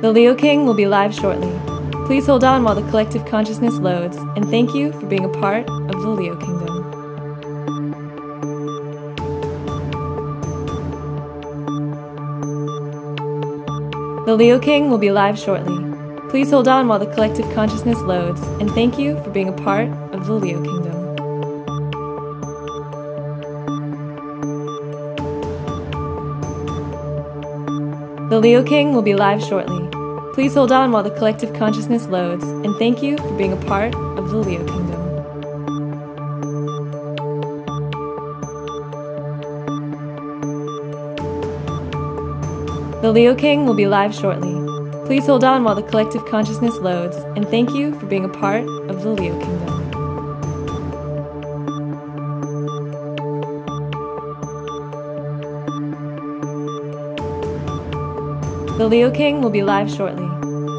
The Leo King will be live shortly. Please hold on while the collective consciousness loads, and thank you for being a part of the Leo Kingdom. The Leo King will be live shortly. Please hold on while the collective consciousness loads, and thank you for being a part of the Leo Kingdom. The Leo King will be live shortly. Please hold on while the collective consciousness loads, and thank you for being a part of the Leo Kingdom. The Leo King will be live shortly. Please hold on while the collective consciousness loads, and thank you for being a part of the Leo Kingdom. The Leo King will be live shortly.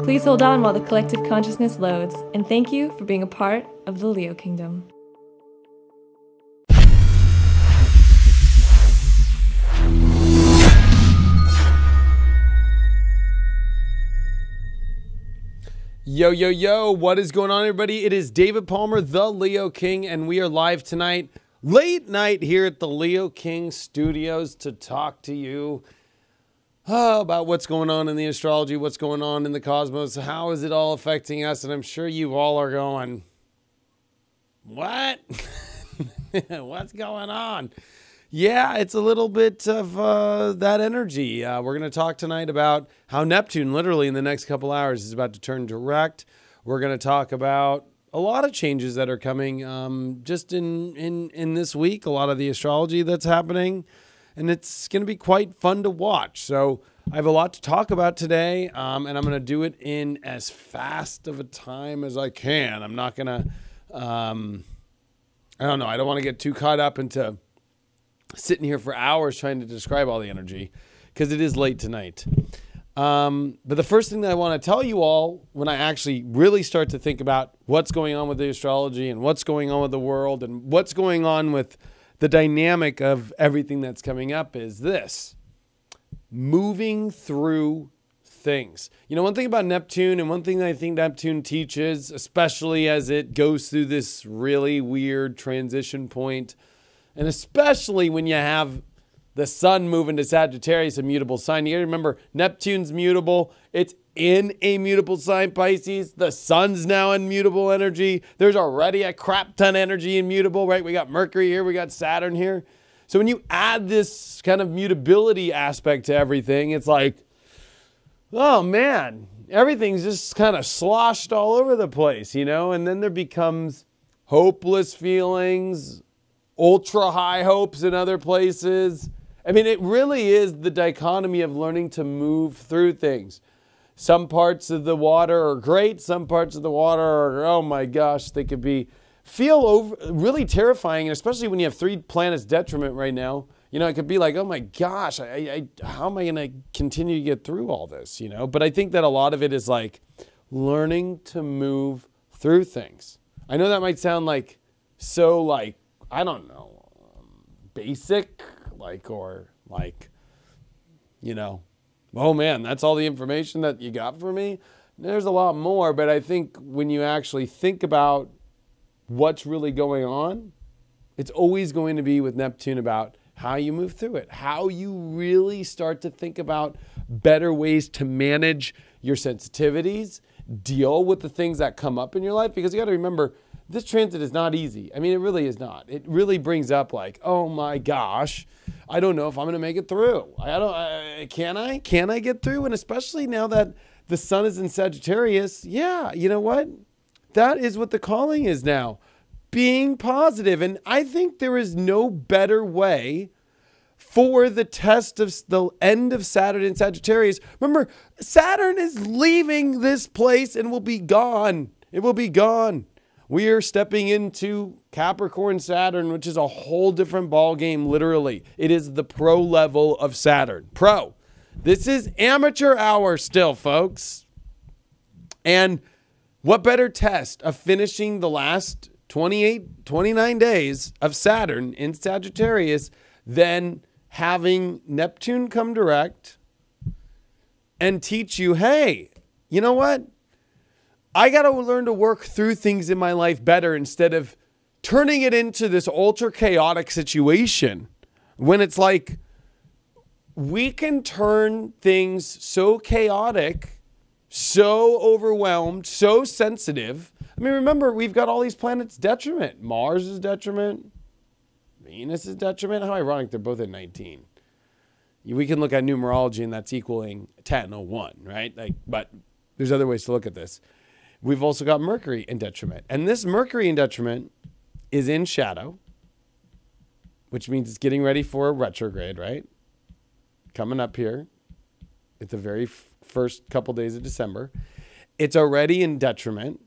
Please hold on while the collective consciousness loads, and thank you for being a part of the Leo Kingdom. Yo, yo, yo, what is going on, everybody? It is David Palmer, the Leo King, and we are live tonight, late night here at the Leo King Studios to talk to you about what's going on in the astrology, what's going on in the cosmos, how is it all affecting us, and I'm sure you all are going, what? What's going on? Yeah, it's a little bit of that energy. We're going to talk tonight about how Neptune, literally in the next couple hours, is about to turn direct. We're going to talk about a lot of changes that are coming just in this week, a lot of the astrology that's happening, and it's going to be quite fun to watch. So I have a lot to talk about today, and I'm going to do it in as fast of a time as I can. I'm not going to, I don't know, I don't want to get too caught up into sitting here for hours trying to describe all the energy because it is late tonight. But the first thing that I want to tell you all when I actually really start to think about what's going on with the astrology and what's going on with the world and what's going on with the dynamic of everything that's coming up is this: moving through things. You know, one thing about Neptune, and one thing that I think Neptune teaches, especially as it goes through this really weird transition point, and especially when you have the sun moving to Sagittarius, a mutable sign. You got to remember, Neptune's mutable. It's in a mutable sign, Pisces. The sun's now in mutable energy. There's already a crap ton of energy in mutable, right? We got Mercury here. We got Saturn here. So when you add this kind of mutability aspect to everything, it's like, oh man, everything's just kind of sloshed all over the place, you know? And then there becomes hopeless feelings, ultra high hopes in other places. I mean, it really is the dichotomy of learning to move through things. Some parts of the water are great. Some parts of the water are, oh my gosh, they could feel really terrifying, and especially when you have 3 planets detriment right now. You know, it could be like, oh my gosh, how am I going to continue to get through all this, you know? But I think that a lot of it is like learning to move through things. I know that might sound like so like, I don't know, basic, or you know, oh man, that's all the information that you got for me? There's a lot more, but I think when you actually think about what's really going on, it's always going to be with Neptune about how you move through it, how you really start to think about better ways to manage your sensitivities, deal with the things that come up in your life, because you got to remember, this transit is not easy. I mean, it really is not. It really brings up like, oh my gosh, I don't know if I'm going to make it through. Can I get through? And especially now that the sun is in Sagittarius, yeah, you know what? That is what the calling is now, being positive. And I think there is no better way for the test of the end of Saturn in Sagittarius. Remember, Saturn is leaving this place and will be gone. It will be gone. We are stepping into Capricorn Saturn, which is a whole different ball game, literally. It is the pro level of Saturn. Pro. This is amateur hour still, folks. And what better test of finishing the last 29 days of Saturn in Sagittarius than having Neptune come direct and teach you, hey, you know what? I got to learn to work through things in my life better instead of turning it into this ultra chaotic situation when it's like we can turn things so chaotic, so overwhelmed, so sensitive. I mean, remember, we've got all these planets detriment. Mars is detriment. Venus is detriment. How ironic they're both at 19. We can look at numerology and that's equaling 1001, right? Like, but there's other ways to look at this. We've also got Mercury in detriment. And this Mercury in detriment is in shadow, which means it's getting ready for a retrograde, right? Coming up here at the very first couple days of December. It's already in detriment.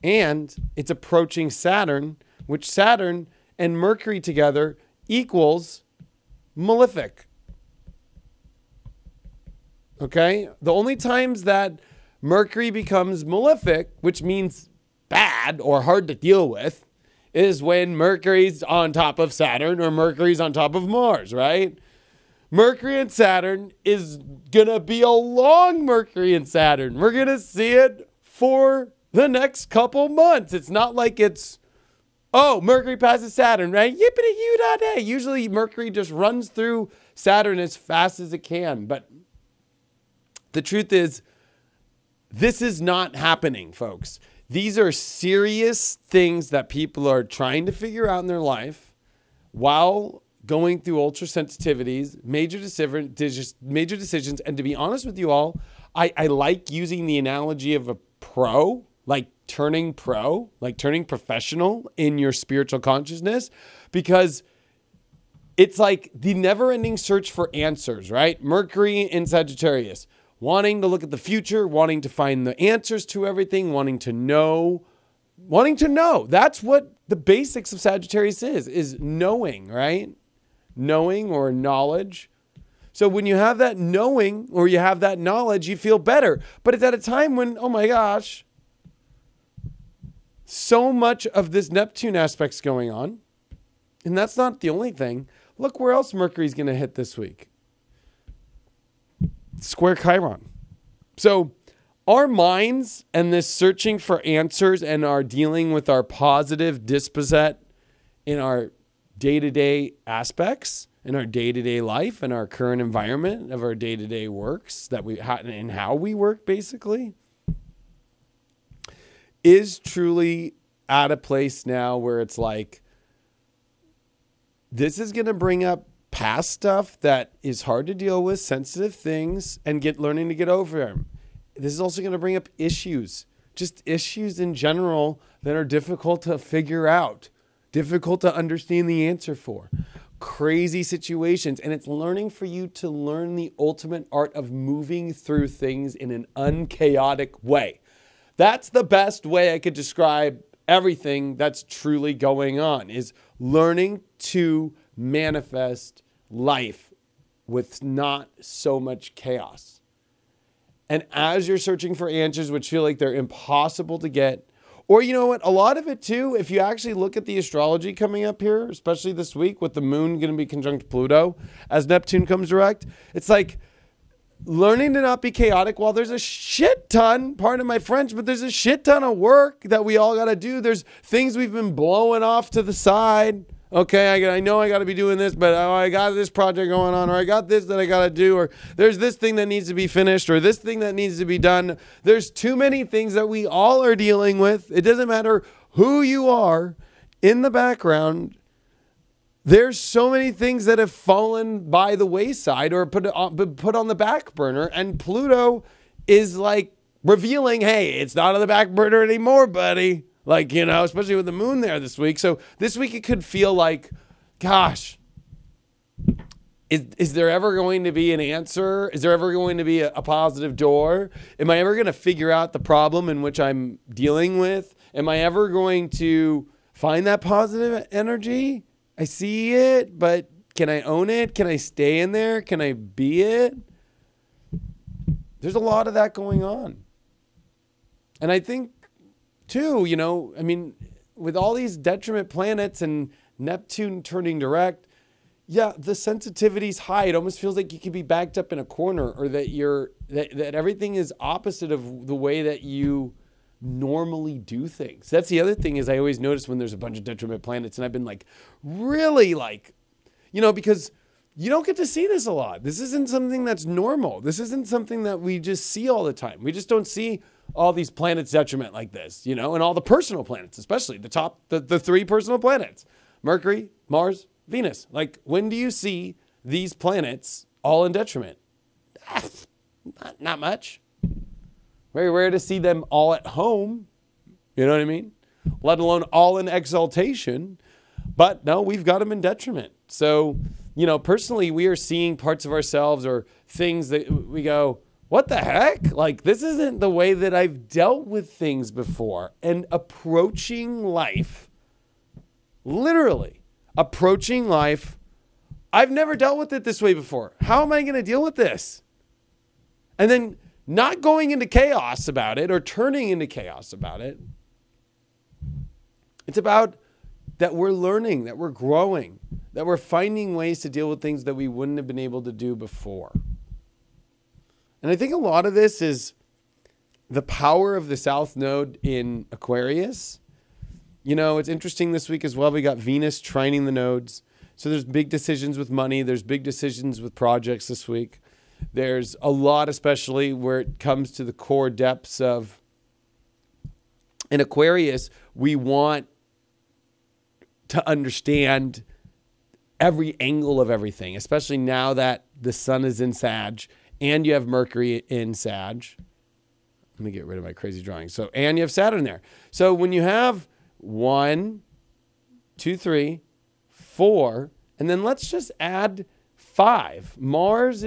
And it's approaching Saturn, which Saturn and Mercury together equals malefic. Okay? The only times that Mercury becomes malefic, which means bad or hard to deal with, is when Mercury's on top of Saturn or Mercury's on top of Mars, right? Mercury and Saturn is going to be a long Mercury and Saturn. We're going to see it for the next couple months. It's not like it's, oh, Mercury passes Saturn, right? Yippity-yoo-da-day. Usually Mercury just runs through Saturn as fast as it can. But the truth is, this is not happening, folks. These are serious things that people are trying to figure out in their life while going through ultra sensitivities, major decisions. And to be honest with you all, I like using the analogy of a pro, like turning pro, like turning professional in your spiritual consciousness, because it's like the never-ending search for answers, right? Mercury in Sagittarius, wanting to look at the future, wanting to find the answers to everything, wanting to know. That's what the basics of Sagittarius is knowing, right? Knowing or knowledge. So when you have that knowing or you have that knowledge, you feel better. But it's at a time when, oh my gosh, so much of this Neptune aspect's going on. And that's not the only thing. Look where else Mercury's going to hit this week. Square Chiron. So our minds and this searching for answers and our dealing with our positive dispossess in our day-to-day aspects, in our day-to-day life, in our current environment of our day-to-day works that we and how we work basically, is truly at a place now where it's like, this is going to bring up past stuff that is hard to deal with, sensitive things, and learning to get over them. This is also going to bring up issues, just issues in general that are difficult to figure out, difficult to understand the answer for, crazy situations. And it's learning for you to learn the ultimate art of moving through things in an unchaotic way. That's the best way I could describe everything that's truly going on, is learning to manifest life with not so much chaos. And as you're searching for answers which feel like they're impossible to get, or you know what, a lot of it too, if you actually look at the astrology coming up here, especially this week with the moon going to be conjunct Pluto as Neptune comes direct, it's like learning to not be chaotic while there's a shit ton, pardon my French, but there's a shit ton of work that we all got to do. There's things we've been blowing off to the side. Okay, I know I got to be doing this, but oh, I got this project going on, or I got this that I got to do, or there's this thing that needs to be finished, or this thing that needs to be done. There's too many things that we all are dealing with. It doesn't matter who you are in the background. There's so many things that have fallen by the wayside or put on the back burner, and Pluto is like revealing, hey, it's not on the back burner anymore, buddy. Like, you know, especially with the moon there this week. So this week it could feel like, gosh, is there ever going to be an answer? Is there ever going to be a positive door? Am I ever going to figure out the problem in which I'm dealing with? Am I ever going to find that positive energy? I see it, but can I own it? Can I stay in there? Can I be it? There's a lot of that going on. And I think, too, you know, I mean, with all these detriment planets and Neptune turning direct, yeah, the sensitivity's high. It almost feels like you could be backed up in a corner, or that that everything is opposite of the way that you normally do things. That's the other thing, is I always notice when there's a bunch of detriment planets, and I've been like, really, like, because you don't get to see this a lot. This isn't something that's normal. This isn't something that we just see all the time. We just don't see all these planets detriment like this, and all the personal planets, especially the three personal planets, Mercury, Mars, Venus. Like, when do you see these planets all in detriment? Not much. Very rare to see them all at home. You know what I mean? Let alone all in exaltation. But no, we've got them in detriment. So, personally, we are seeing parts of ourselves or things that we go, what the heck? Like, this isn't the way that I've dealt with things before. And approaching life, literally approaching life, I've never dealt with it this way before. How am I going to deal with this? And then not going into chaos about it or turning into chaos about it. It's about that we're learning, that we're growing, that we're finding ways to deal with things that we wouldn't have been able to do before. And I think a lot of this is the power of the South Node in Aquarius. It's interesting this week as well. We got Venus trining the nodes. So there's big decisions with money. There's big decisions with projects this week. There's a lot, especially where it comes to the core depths of, in Aquarius, we want to understand every angle of everything, especially now that the sun is in Sag and you have Mercury in Sag. Let me get rid of my crazy drawing. So, and you have Saturn there. So when you have 1, 2, 3, 4, and then let's just add 5. Mars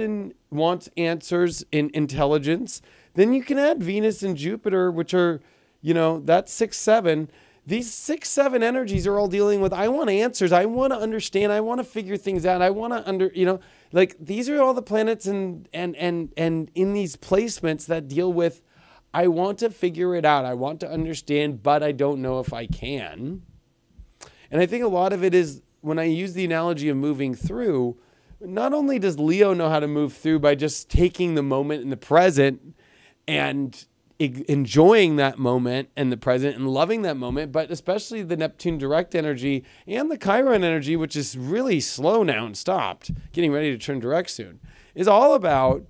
wants answers in intelligence. Then you can add Venus and Jupiter, which are, that's 6, 7. These 6, 7 energies are all dealing with, I want answers. I want to understand. I want to figure things out. I want to these are all the planets and in these placements that deal with, I want to figure it out. I want to understand, but I don't know if I can. And I think a lot of it is, when I use the analogy of moving through, not only does Leo know how to move through by just taking the moment in the present and enjoying that moment and the present and loving that moment, but especially the Neptune direct energy and the Chiron energy, which is really slow now and stopped, getting ready to turn direct soon, is all about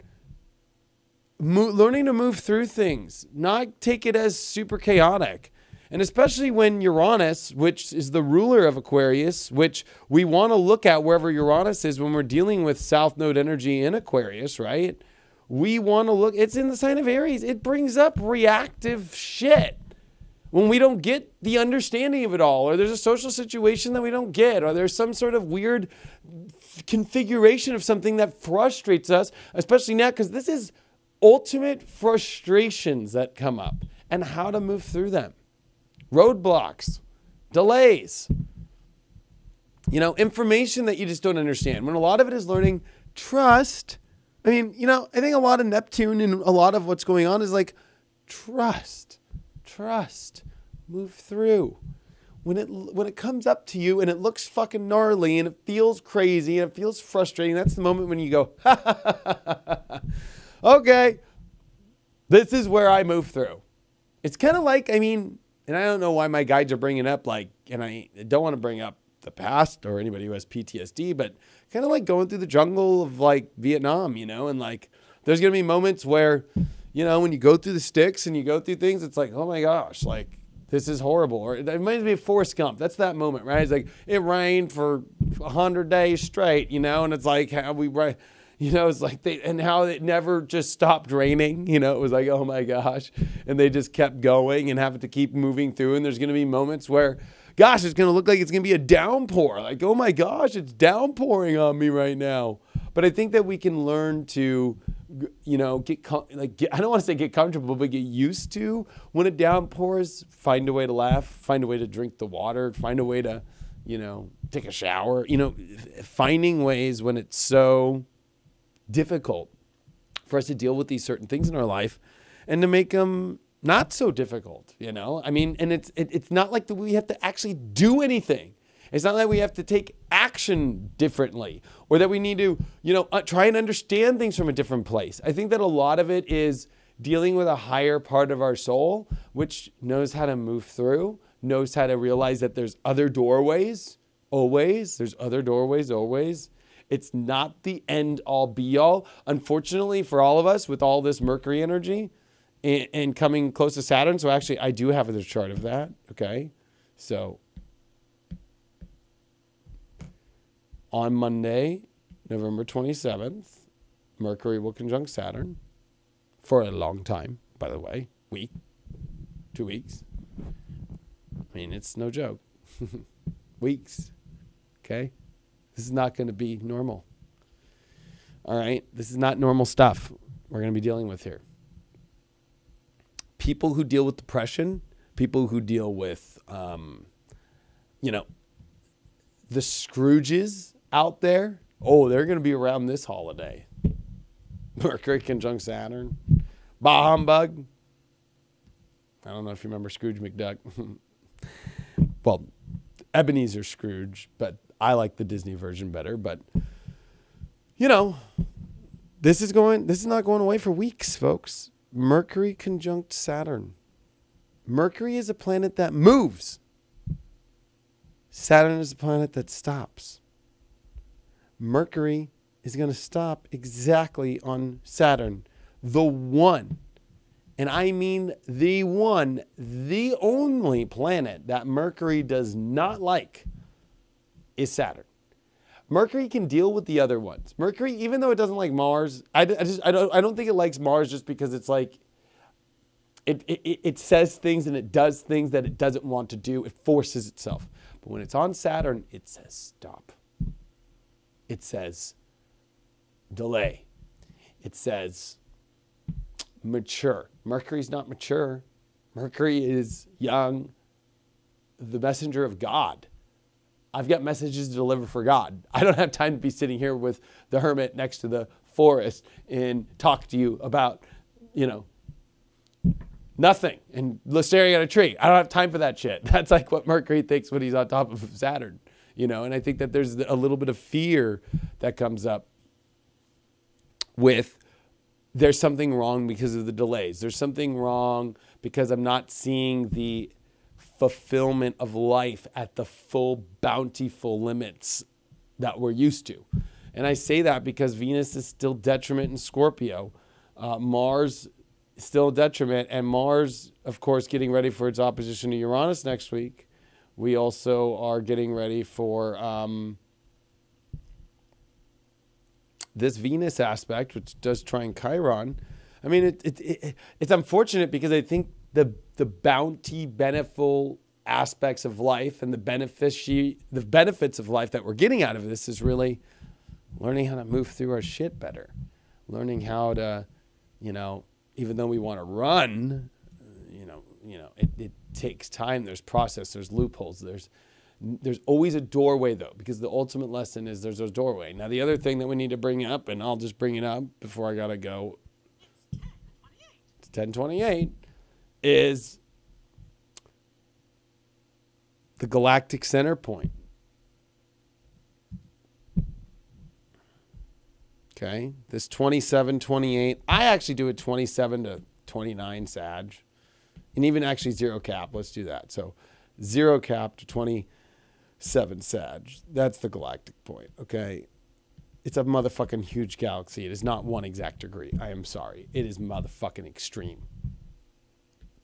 learning to move through things, not take it as super chaotic. And especially when Uranus, which is the ruler of Aquarius, which we want to look at wherever Uranus is when we're dealing with South Node energy in Aquarius, right? We want to look, it's in the sign of Aries. It brings up reactive shit. When we don't get the understanding of it all, or there's a social situation that we don't get, or there's some sort of weird configuration of something that frustrates us, especially now, because this is ultimate frustrations that come up and how to move through them. Roadblocks, delays, information that you just don't understand. When a lot of it is learning trust. I mean, I think a lot of Neptune and a lot of what's going on is like trust, move through. When it comes up to you and it looks fucking gnarly and it feels crazy and it feels frustrating, that's the moment when you go, okay, this is where I move through. It's kind of like, and I don't know why my guides are bringing up and I don't want to bring up the past or anybody who has PTSD, but kind of like going through the jungle of Vietnam, and there's going to be moments where, when you go through the sticks and you go through things, it's like, oh my gosh, this is horrible. Or it reminds me of Forrest Gump. That's that moment, right? It's like, it rained for 100 days straight, and it's like how we, it's like and how it never just stopped raining, it was like, oh my gosh. And they just kept going and having to keep moving through. And there's going to be moments where, gosh, it's going to look like it's going to be a downpour. Like, oh my gosh, it's downpouring on me right now. But I think that we can learn to, I don't want to say get comfortable, but get used to when it downpours, find a way to laugh, find a way to drink the water, find a way to, take a shower, finding ways when it's so difficult for us to deal with these certain things in our life and to make them not so difficult, and it's not like that we have to actually do anything. It's not like we have to take action action differently, or that we need to, try and understand things from a different place. I think that a lot of it is dealing with a higher part of our soul, which knows how to move through, knows how to realize that there's other doorways, always. There's other doorways, always. It's not the end all be all. Unfortunately for all of us, with all this Mercury energy and coming close to Saturn. So actually, I do have a chart of that. Okay. So on Monday, November 27th, Mercury will conjunct Saturn for a long time, by the way. Week, 2 weeks. I mean, it's no joke. Weeks. Okay. This is not going to be normal. All right. This is not normal stuff we're going to be dealing with here. People who deal with depression, people who deal with, the Scrooges out there. Oh, they're going to be around this holiday. Mercury conjunct Saturn. Bah humbug. I don't know if you remember Scrooge McDuck. Well, Ebenezer Scrooge, but I like the Disney version better. But, this is not going away for weeks, folks. Mercury conjunct Saturn. Mercury is a planet that moves. Saturn is a planet that stops. Mercury is going to stop exactly on Saturn. The one, and I mean the one, the only planet that Mercury does not like is Saturn. Mercury can deal with the other ones. Mercury, even though it doesn't like Mars, I don't think it likes Mars just because it's like, it says things and it does things that it doesn't want to do. It forces itself. But when it's on Saturn, it says stop. It says delay. It says mature. Mercury's not mature. Mercury is young, the messenger of God. I've got messages to deliver for God. I don't have time to be sitting here with the hermit next to the forest and talk to you about, nothing and staring at a tree. I don't have time for that shit. That's like what Mercury thinks when he's on top of Saturn, and I think that there's a little bit of fear that comes up with there's something wrong because of the delays. There's something wrong because I'm not seeing the fulfillment of life at the full bountiful limits that we're used to. And I say that because Venus is still detriment in Scorpio. Mars is still a detriment. And Mars, of course, getting ready for its opposition to Uranus next week. We also are getting ready for this Venus aspect, which does trine Chiron. I mean, it's unfortunate because I think the bounty, beneficial aspects of life and the benefits of life that we're getting out of this is really learning how to move through our shit better. Learning how to, even though we want to run, it takes time. There's process. There's loopholes. There's always a doorway, though, because the ultimate lesson is there's a doorway. Now, the other thing that we need to bring up, and I'll just bring it up before I got to go. It's 10:28. Is the galactic center point. Okay, this 27, 28. I actually do it 27 to 29 Sag. And even actually 0 cap. Let's do that. So 0 cap to 27 Sag. That's the galactic point, okay? It's a motherfucking huge galaxy. It is not 1 exact degree. I am sorry. It is motherfucking extreme.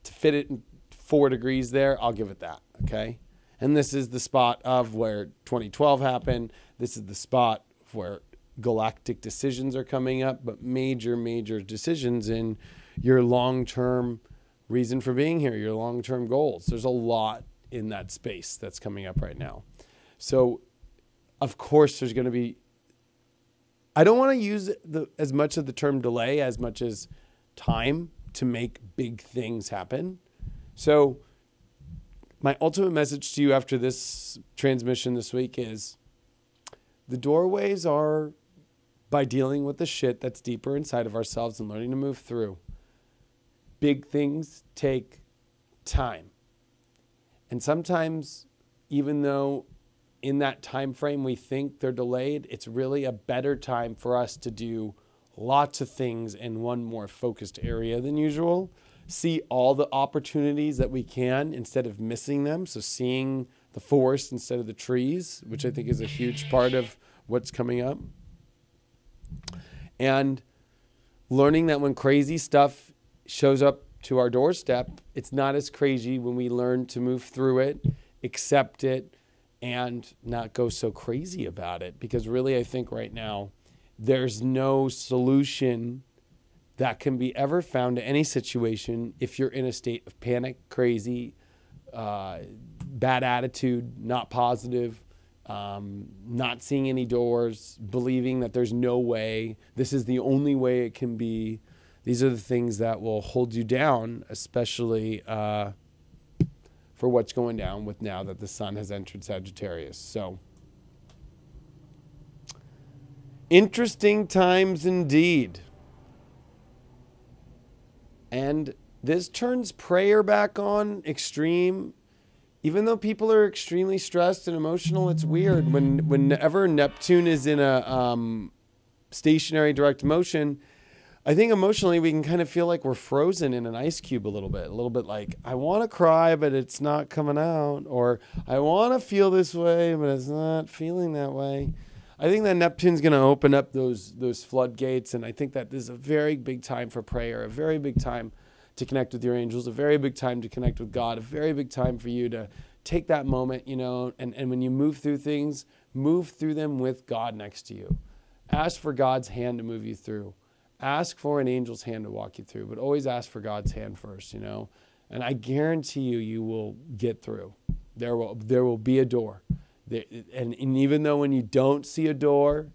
To fit it in 4 degrees there, I'll give it that, okay? And this is the spot of where 2012 happened. This is the spot where galactic decisions are coming up, but major, major decisions in your long-term reason for being here, your long-term goals. There's a lot in that space that's coming up right now. So, of course, there's going to be... I don't want to use as much of the term delay as much as time to make big things happen. So my ultimate message to you after this transmission this week is the doorways are by dealing with the shit that's deeper inside of ourselves and learning to move through. Big things take time. And sometimes, even though in that time frame we think they're delayed, it's really a better time for us to do lots of things in one more focused area than usual. See all the opportunities that we can instead of missing them. So seeing the forest instead of the trees, which I think is a huge part of what's coming up. And learning that when crazy stuff shows up to our doorstep, it's not as crazy when we learn to move through it, accept it, and not go so crazy about it. Because really, I think right now, there's no solution that can be ever found to any situation if you're in a state of panic, crazy, bad attitude, not positive, not seeing any doors, believing that there's no way, this is the only way it can be. These are the things that will hold you down, especially for what's going down with now that the sun has entered Sagittarius. So, interesting times indeed. And this turns prayer back on extreme. Even though people are extremely stressed and emotional, it's weird. Whenever Neptune is in a stationary direct motion, I think emotionally we can kind of feel like we're frozen in an ice cube a little bit like, I want to cry, but it's not coming out. Or I want to feel this way, but it's not feeling that way. I think that Neptune's going to open up those floodgates, and I think that this is a very big time for prayer, a very big time to connect with your angels, a very big time to connect with God, a very big time for you to take that moment, and when you move through things, move through them with God next to you. Ask for God's hand to move you through. Ask for an angel's hand to walk you through, but always ask for God's hand first, and I guarantee you will get through. There will be a door. And even though when you don't see a door,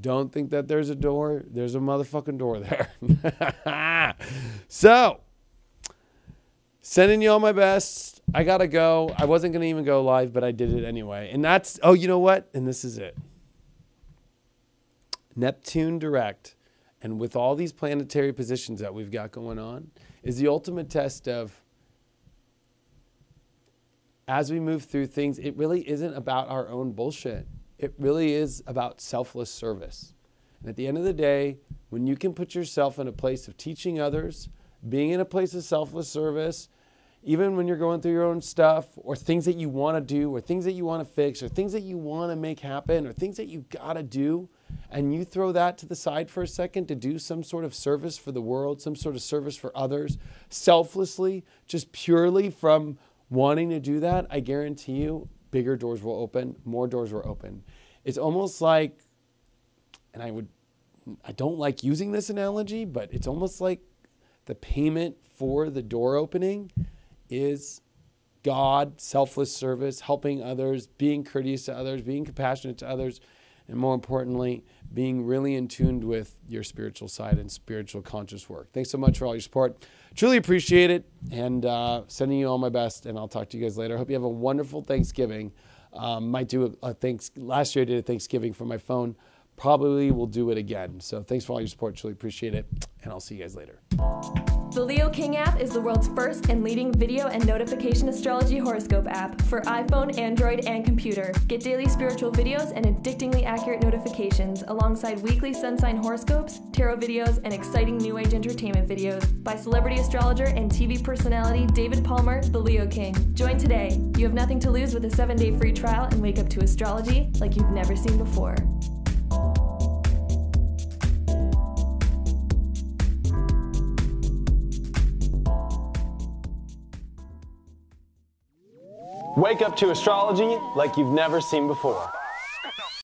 don't think that there's a door, there's a motherfucking door there. So, sending you all my best. I got to go. I wasn't going to even go live, but I did it anyway. And that's, oh, you know what? And this is it. Neptune Direct, and with all these planetary positions that we've got going on, is the ultimate test of, as we move through things, it really isn't about our own bullshit. It really is about selfless service. And at the end of the day, when you can put yourself in a place of teaching others, being in a place of selfless service, even when you're going through your own stuff, or things that you want to do, or things that you want to fix, or things that you want to make happen, or things that you got to do, and you throw that to the side for a second to do some sort of service for the world, some sort of service for others, selflessly, just purely from wanting to do that, I guarantee you, bigger doors will open, more doors will open. It's almost like, and I don't like using this analogy, but it's almost like the payment for the door opening is God, selfless service, helping others, being courteous to others, being compassionate to others, and more importantly, being really in tune with your spiritual side and spiritual conscious work. Thanks so much for all your support. Truly appreciate it, and sending you all my best, and I'll talk to you guys later. I hope you have a wonderful Thanksgiving. Might do last year I did a Thanksgiving from my phone. Probably will do it again. So thanks for all your support. Truly appreciate it, and I'll see you guys later. The Leo King app is the world's first and leading video and notification astrology horoscope app for iPhone, Android, and computer. Get daily spiritual videos and addictingly accurate notifications alongside weekly sun sign horoscopes, tarot videos, and exciting new age entertainment videos by celebrity astrologer and TV personality David Palmer, the Leo King. Join today. You have nothing to lose with a 7-day free trial and wake up to astrology like you've never seen before. Wake up to astrology like you've never seen before.